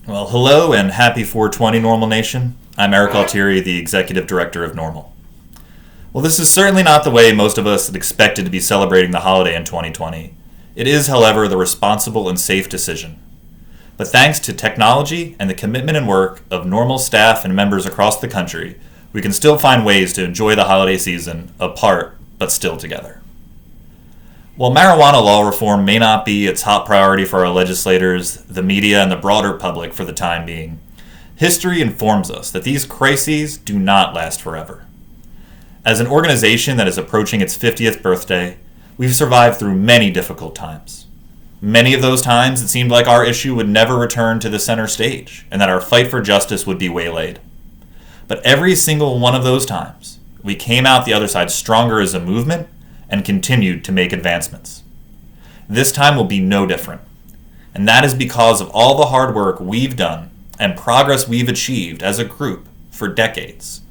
Well, hello and happy 420 Normal Nation. I'm Erik Altieri, the Executive Director of NORML. Well, this is certainly not the way most of us had expected to be celebrating the holiday in 2020. It is, however, the responsible and safe decision. But thanks to technology and the commitment and work of NORML staff and members across the country, we can still find ways to enjoy the holiday season apart, but still together. While marijuana law reform may not be a top priority for our legislators, the media, and the broader public for the time being, history informs us that these crises do not last forever. As an organization that is approaching its 50th birthday, we've survived through many difficult times. Many of those times it seemed like our issue would never return to the center stage and that our fight for justice would be waylaid. But every single one of those times, we came out the other side stronger as a movement and continued to make advancements. This time will be no different, and that is because of all the hard work we've done and progress we've achieved as a group for decades.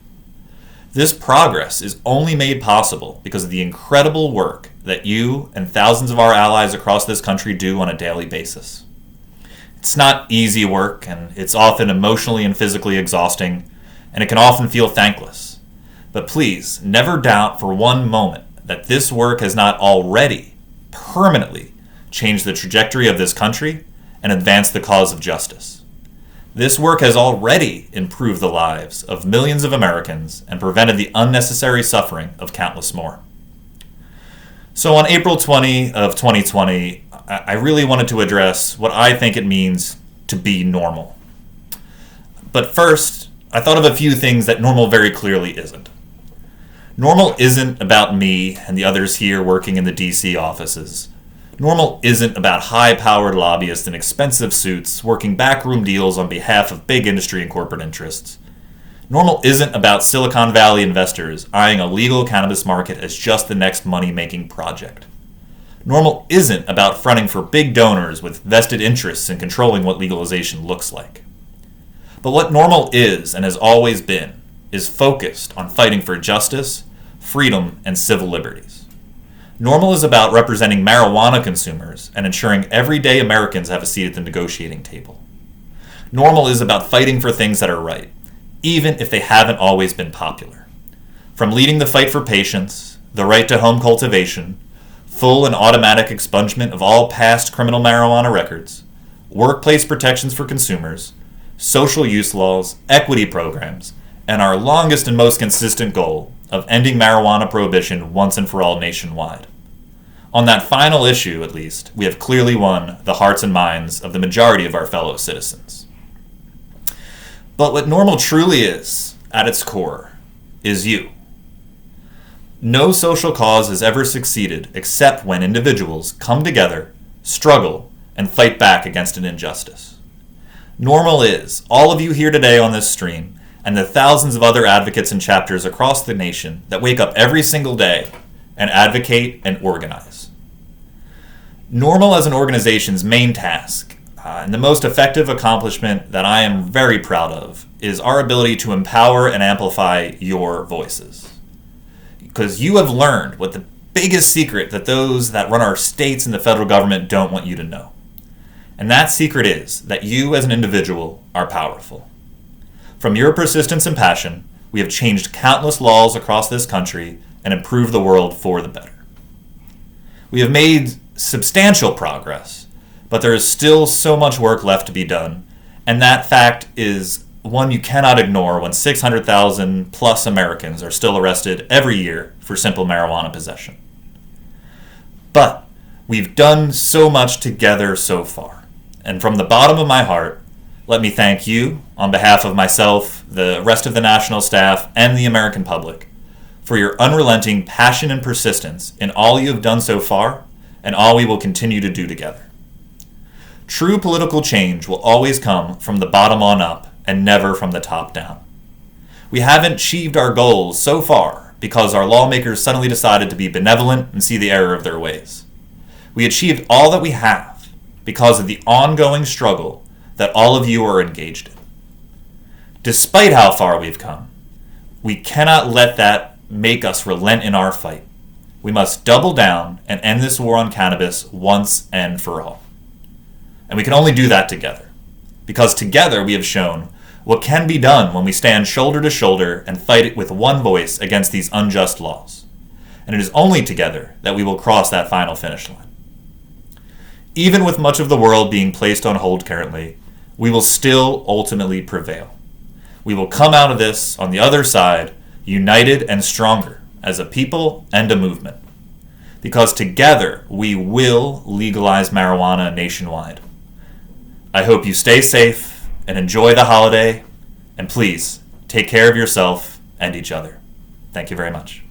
This progress is only made possible because of the incredible work that you and thousands of our allies across this country do on a daily basis. It's not easy work, and it's often emotionally and physically exhausting, and it can often feel thankless. But please, never doubt for one moment that this work has not already permanently changed the trajectory of this country and advanced the cause of justice. This work has already improved the lives of millions of Americans and prevented the unnecessary suffering of countless more. So on April 20 of 2020, I really wanted to address what I think it means to be normal. But first, I thought of a few things that normal very clearly isn't. NORML isn't about me and the others here working in the DC offices. NORML isn't about high-powered lobbyists in expensive suits working backroom deals on behalf of big industry and corporate interests. NORML isn't about Silicon Valley investors eyeing a legal cannabis market as just the next money-making project. NORML isn't about fronting for big donors with vested interests in controlling what legalization looks like. But what NORML is and has always been is focused on fighting for justice, freedom, and civil liberties. NORML is about representing marijuana consumers and ensuring everyday Americans have a seat at the negotiating table. NORML is about fighting for things that are right, even if they haven't always been popular. From leading the fight for patients, the right to home cultivation, full and automatic expungement of all past criminal marijuana records, workplace protections for consumers, social use laws, equity programs, and our longest and most consistent goal of ending marijuana prohibition once and for all nationwide. On that final issue, at least, we have clearly won the hearts and minds of the majority of our fellow citizens. But what NORML truly is, at its core, is you. No social cause has ever succeeded except when individuals come together, struggle, and fight back against an injustice. NORML is all of you here today on this stream and the thousands of other advocates and chapters across the nation that wake up every single day and advocate and organize. NORML as an organization's main task, and the most effective accomplishment that I am very proud of, is our ability to empower and amplify your voices. Because you have learned what the biggest secret that those that run our states and the federal government don't want you to know. And that secret is that you as an individual are powerful. From your persistence and passion, we have changed countless laws across this country and improved the world for the better. We have made substantial progress, but there is still so much work left to be done, and that fact is one you cannot ignore when 600,000 plus Americans are still arrested every year for simple marijuana possession. But we've done so much together so far, and from the bottom of my heart, let me thank you, on behalf of myself, the rest of the national staff, and the American public, for your unrelenting passion and persistence in all you have done so far and all we will continue to do together. True political change will always come from the bottom on up and never from the top down. We haven't achieved our goals so far because our lawmakers suddenly decided to be benevolent and see the error of their ways. We achieved all that we have because of the ongoing struggle that all of you are engaged in. Despite how far we've come, we cannot let that make us relent in our fight. We must double down and end this war on cannabis once and for all. And we can only do that together. because together we have shown what can be done when we stand shoulder to shoulder and fight it with one voice against these unjust laws. And it is only together that we will cross that final finish line. Even with much of the world being placed on hold currently, we will still ultimately prevail. We will come out of this on the other side, united and stronger as a people and a movement. Because together we will legalize marijuana nationwide. I hope you stay safe and enjoy the holiday, and please take care of yourself and each other. Thank you very much.